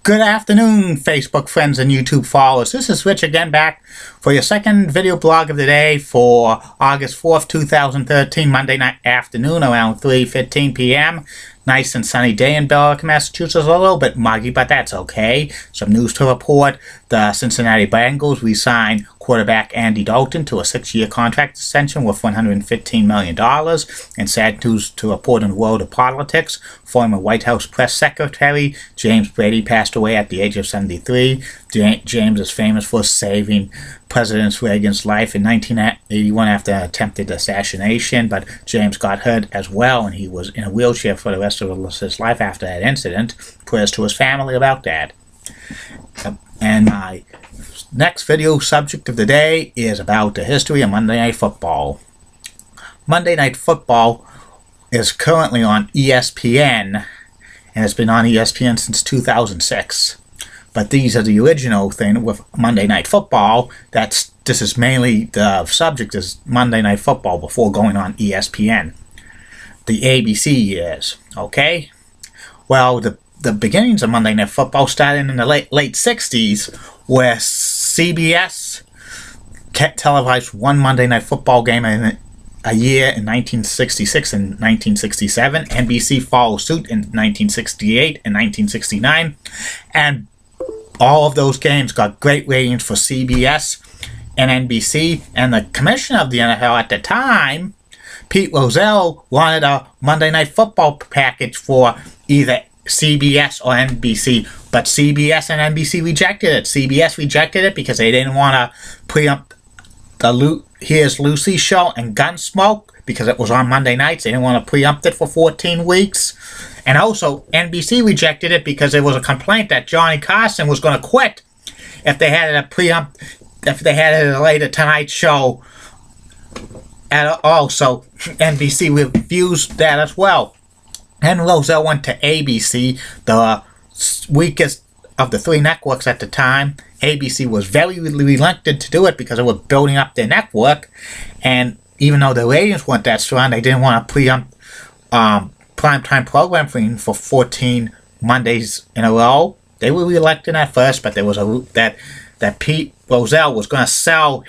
Good afternoon, Facebook friends and YouTube followers. This is Rich again, back for your second video blog of the day for August 4th, 2013, Monday night afternoon around 3:15 p.m. Nice and sunny day in Billerica, Massachusetts. A little bit muggy, but that's okay. Some news to report. The Cincinnati Bengals re-signed quarterback Andy Dalton to a 6-year contract extension worth $115 million. And sad news to report in the world of politics. Former White House press secretary James Brady passed away at the age of 73. James is famous for saving President Reagan's life in 1981 after an attempted assassination, but James got hurt as well, and he was in a wheelchair for the rest of his life after that incident. Prayers to his family about that. And my next video subject of the day is about the history of Monday Night Football. Monday Night Football is currently on ESPN, and it's been on ESPN since 2006. But these are the original thing with Monday Night Football. This is mainly the subject is Monday Night Football before going on ESPN. The ABC years, okay? Well, the beginnings of Monday Night Football started in the late 60s, where CBS televised one Monday Night Football game in a year in 1966 and 1967. NBC followed suit in 1968 and 1969, and all of those games got great ratings for CBS and NBC, and the commissioner of the NFL at the time, Pete Rozelle, wanted a Monday Night Football package for either CBS or NBC, but CBS and NBC rejected it. CBS rejected it because they didn't want to preempt the Here's Lucy show and Gunsmoke because it was on Monday nights. They didn't want to preempt it for 14 weeks. And also, NBC rejected it because there was a complaint that Johnny Carson was going to quit if they had to delay the Tonight Show at all. So NBC refused that as well. And Rozelle went to ABC, the weakest of the three networks at the time. ABC was very reluctant to do it because it was building up their network, and even though the ratings weren't that strong, they didn't want to preempt primetime programming for 14 Mondays in a row. They were reluctant at first, but there was that Pete Rozelle was going to sell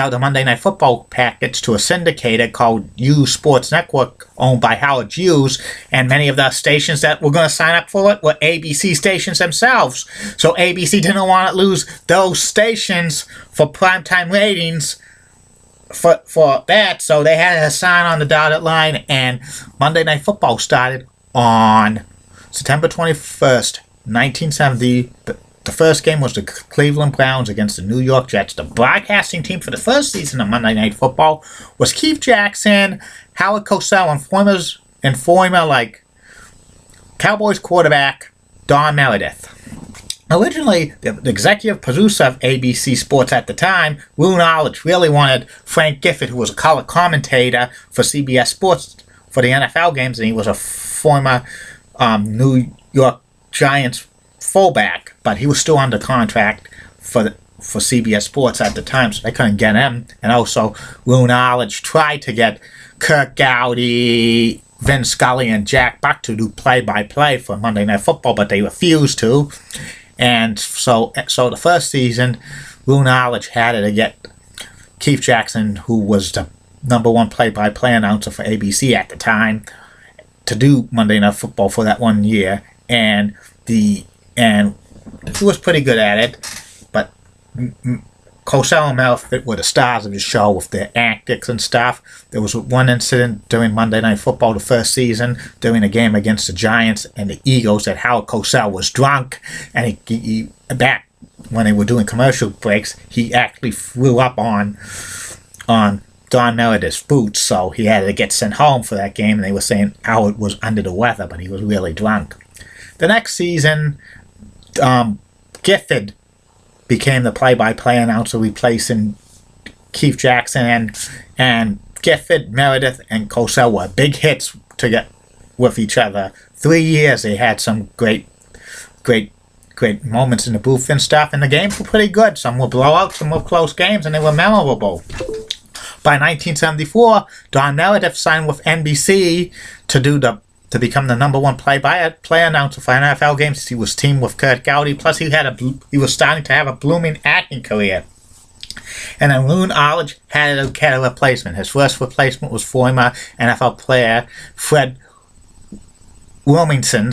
the Monday Night Football package to a syndicator called Hughes Sports Network, owned by Howard Hughes, and many of the stations that were going to sign up for it were ABC stations themselves. So ABC didn't want to lose those stations for primetime ratings for that, so they had to sign on the dotted line, and Monday Night Football started on September 21st, 1970. The first game was the Cleveland Browns against the New York Jets. The broadcasting team for the first season of Monday Night Football was Keith Jackson, Howard Cosell, and former like Cowboys quarterback Don Meredith. Originally, the executive producer of ABC Sports at the time, Lou Knowledge, really wanted Frank Gifford, who was a color commentator for CBS Sports for the NFL games, and he was a former New York Giants fullback, but he was still under contract for CBS Sports at the time, so they couldn't get him. And also, Lou Knowledge tried to get Kirk Gowdy, Vin Scully, and Jack Buck to do play-by-play for Monday Night Football, but they refused to. And so the first season, Lou Knowledge had to get Keith Jackson, who was the #1 play-by-play announcer for ABC at the time, to do Monday Night Football for that 1 year, and he was pretty good at it. But Cosell and Meredith were the stars of the show with their antics and stuff. There was one incident during Monday Night Football the first season, during a game against the Giants and the Eagles, that Howard Cosell was drunk, and he back when they were doing commercial breaks, he actually flew up on Don Meredith's boots, so he had to get sent home for that game, and they were saying Howard was under the weather, but he was really drunk. The next season, Gifford became the play-by-play announcer, replacing Keith Jackson, and Gifford, Meredith, and Cosell were big hits to get with each other. 3 years they had some great moments in the booth and stuff, and the games were pretty good. Some were blowouts, some were close games, and they were memorable. By 1974, Don Meredith signed with NBC to do the to become the #1 play-by-play announcer for NFL games. He was teamed with Curt Gowdy. Plus, he was starting to have a blooming acting career. And then Loon Arledge had a replacement. His first replacement was former NFL player Fred Williamson,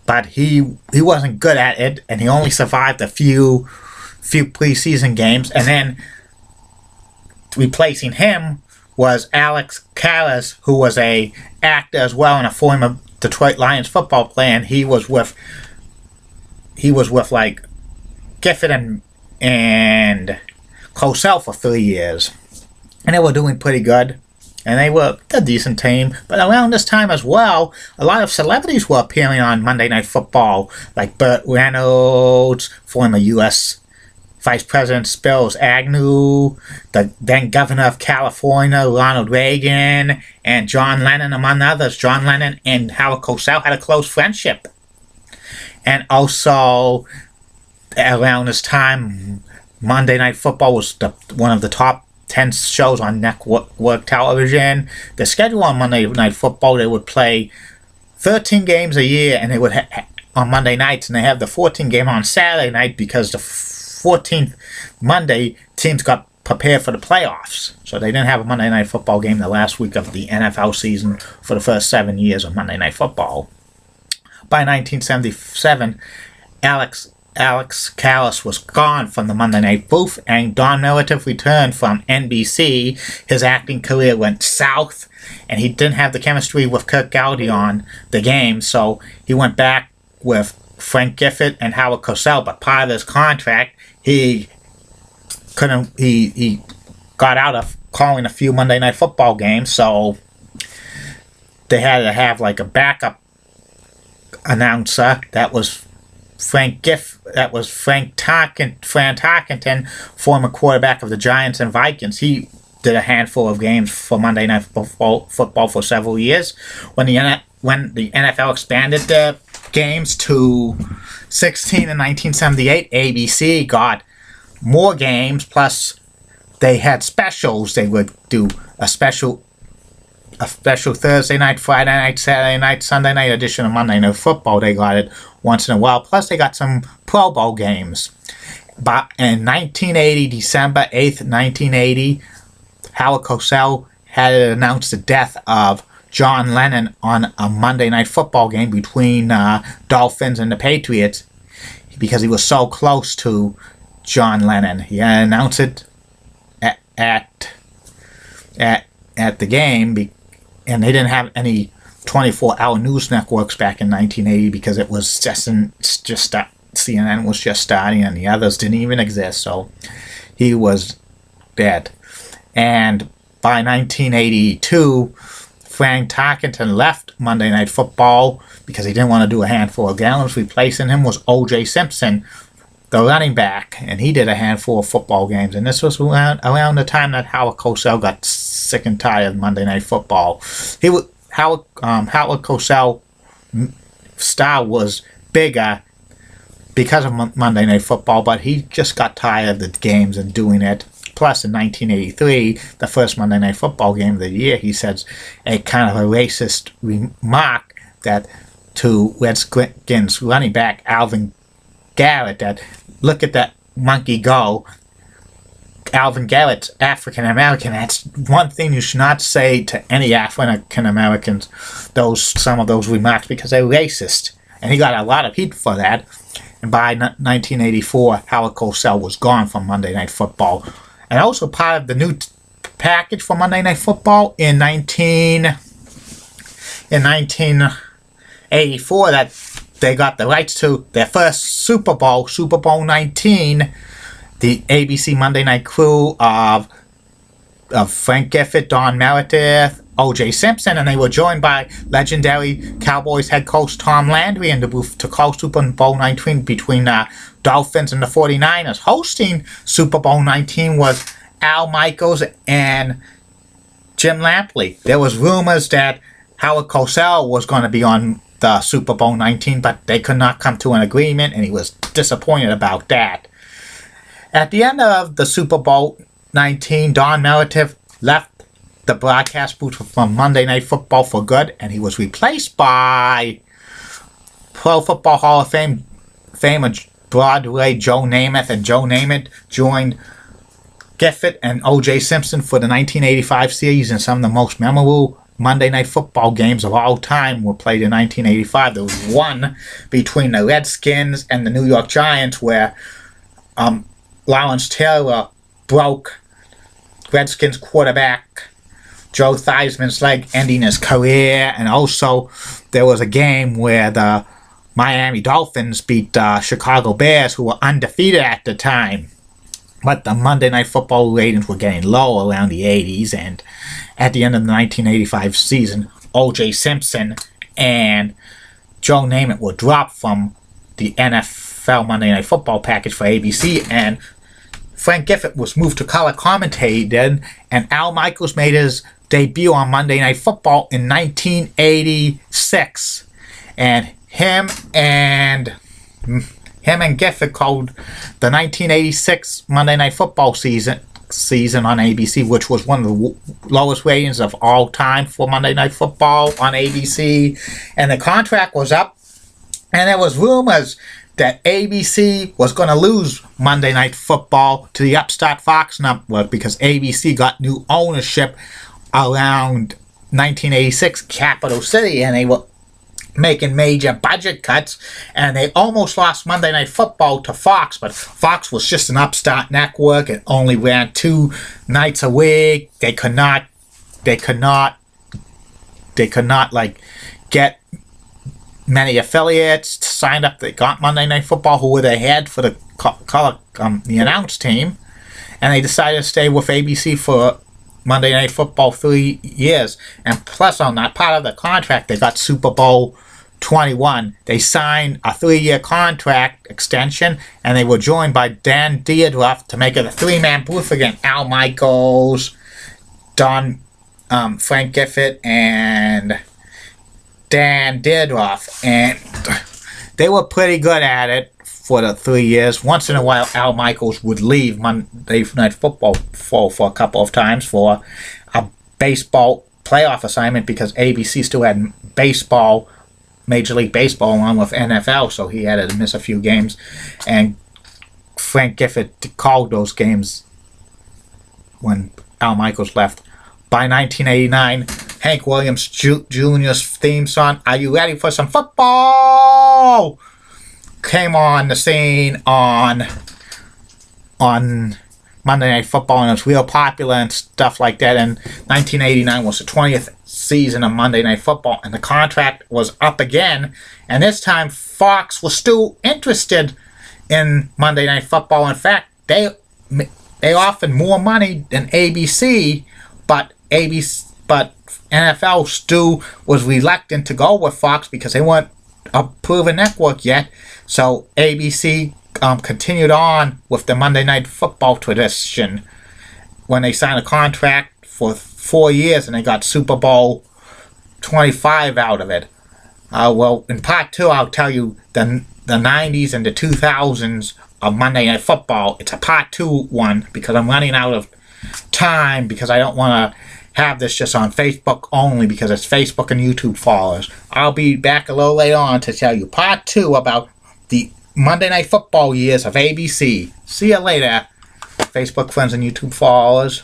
but he wasn't good at it, and he only survived a few preseason games. And then replacing him was Alex Karras, who was a actor as well and a former Detroit Lions football player. And he was with like Gifford and Cosell for 3 years, and they were doing pretty good, and they were a decent team. But around this time as well, a lot of celebrities were appearing on Monday Night Football, like Burt Reynolds, former U.S. Vice President Spiro Agnew, the then Governor of California, Ronald Reagan, and John Lennon, among others. John Lennon and Howard Cosell had a close friendship. And also, around this time, Monday Night Football was one of the top 10 shows on network television. The schedule on Monday Night Football, they would play 13 games a year, and they would on Monday nights, and they have the 14th game on Saturday night because the 14th Monday teams got prepared for the playoffs. So they didn't have a Monday Night Football game the last week of the NFL season for the first 7 years of Monday Night Football. By 1977, Alex Karras was gone from the Monday Night booth, and Don Meredith returned from NBC. His acting career went south, and he didn't have the chemistry with Curt Gowdy on the game, so he went back with Frank Gifford and Howard Cosell. But part of his contract, he got out of calling a few Monday Night Football games, so they had to have like a backup announcer. That was Fran Tarkenton, former quarterback of the Giants and Vikings. He did a handful of games for Monday Night Football for several years. When the NFL expanded the games to 16 in 1978, ABC got more games, plus they had specials. They would do a special Thursday night, Friday night, Saturday night, Sunday night edition of Monday Night Football. They got it once in a while. Plus, they got some Pro Bowl games. But in 1980, December 8th, 1980, Howard Cosell had announced the death of John Lennon on a Monday Night Football game between Dolphins and the Patriots because he was so close to John Lennon. He announced it at the game, and they didn't have any 24-hour news networks back in 1980 because it was CNN was just starting and the others didn't even exist, so he was dead. And by 1982, Frank Tarkenton left Monday Night Football because he didn't want to do a handful of games. Replacing him was O.J. Simpson, the running back, and he did a handful of football games. And this was around the time that Howard Cosell got sick and tired of Monday Night Football. Howard Cosell's style was bigger because of Monday Night Football, but he just got tired of the games and doing it. Plus, in 1983, the first Monday Night Football game of the year, he says a kind of a racist remark that to Redskins running back Alvin Garrett, that look at that monkey go. Alvin Garrett's African American. That's one thing you should not say to any African Americans, some of those remarks, because they're racist. And he got a lot of heat for that. And by 1984, Howard Cosell was gone from Monday Night Football. And also part of the new package for Monday Night Football in 1984, that they got the rights to their first Super Bowl, Super Bowl 19. The ABC Monday Night crew of Frank Gifford, Don Meredith, O.J. Simpson, and they were joined by legendary Cowboys head coach Tom Landry in the booth to call Super Bowl 19 between Dolphins and the 49ers. Hosting Super Bowl 19 was Al Michaels and Jim Lampley. There was rumors that Howard Cosell was going to be on the Super Bowl 19, but they could not come to an agreement, and he was disappointed about that. At the end of the Super Bowl 19, Don Meredith left the broadcast booth from Monday Night Football for good, and he was replaced by Pro Football Hall of Famer Broadway Joe Namath, and Joe Namath joined Gifford and O.J. Simpson for the 1985 season. Some of the most memorable Monday Night Football games of all time were played in 1985. There was one between the Redskins and the New York Giants where Lawrence Taylor broke Redskins quarterback Joe Theismann's leg, ending his career. And also there was a game where the Miami Dolphins beat Chicago Bears, who were undefeated at the time. But the Monday Night Football ratings were getting low around the 80s, and at the end of the 1985 season, O.J. Simpson and Joe Namath were dropped from the NFL Monday Night Football package for ABC, and Frank Gifford was moved to color commentating, and Al Michaels made his debut on Monday Night Football in 1986, and him and Gifford called the 1986 Monday Night Football season on ABC, which was one of the lowest ratings of all time for Monday Night Football on ABC. And the contract was up, and there was rumors that ABC was going to lose Monday Night Football to the upstart Fox network because ABC got new ownership around 1986, Capital City, and they were making major budget cuts, and they almost lost Monday Night Football to Fox, but Fox was just an upstart network. It only ran 2 nights a week. They could not like get many affiliates signed up. They got Monday Night Football, who were they had for the announce team, and they decided to stay with ABC for Monday Night Football 3 years. And plus, on that part of the contract, they got Super Bowl 21. They signed a 3-year contract extension, and they were joined by Dan Dierdorf to make it a 3-man booth again. Al Michaels, Frank Gifford, and Dan Dierdorf. And they were pretty good at it for the 3 years. Once in a while, Al Michaels would leave Monday Night Football for a couple of times for a baseball playoff assignment, because ABC still had baseball, Major League Baseball, along with NFL, so he had to miss a few games. And Frank Gifford called those games when Al Michaels left. By 1989, Hank Williams Jr.'s theme song, "Are You Ready for Some Football?" came on the scene on Monday Night Football, and it was real popular and stuff like that. And 1989 was the 20th season of Monday Night Football, and the contract was up again, and this time Fox was still interested in Monday Night Football. In fact, they offered more money than ABC, but NFL still was reluctant to go with Fox because they weren't a proven network yet. So ABC continued on with the Monday Night Football tradition when they signed a contract for 4 years, and they got Super Bowl 25 out of it. Well, in part 2, I'll tell you the 90s and the 2000s of Monday Night Football. It's a part 2 one because I'm running out of time, because I don't want to have this just on Facebook only, because it's Facebook and YouTube followers. I'll be back a little later on to tell you part 2 about the Monday Night Football years of ABC. See you later, Facebook friends and YouTube followers.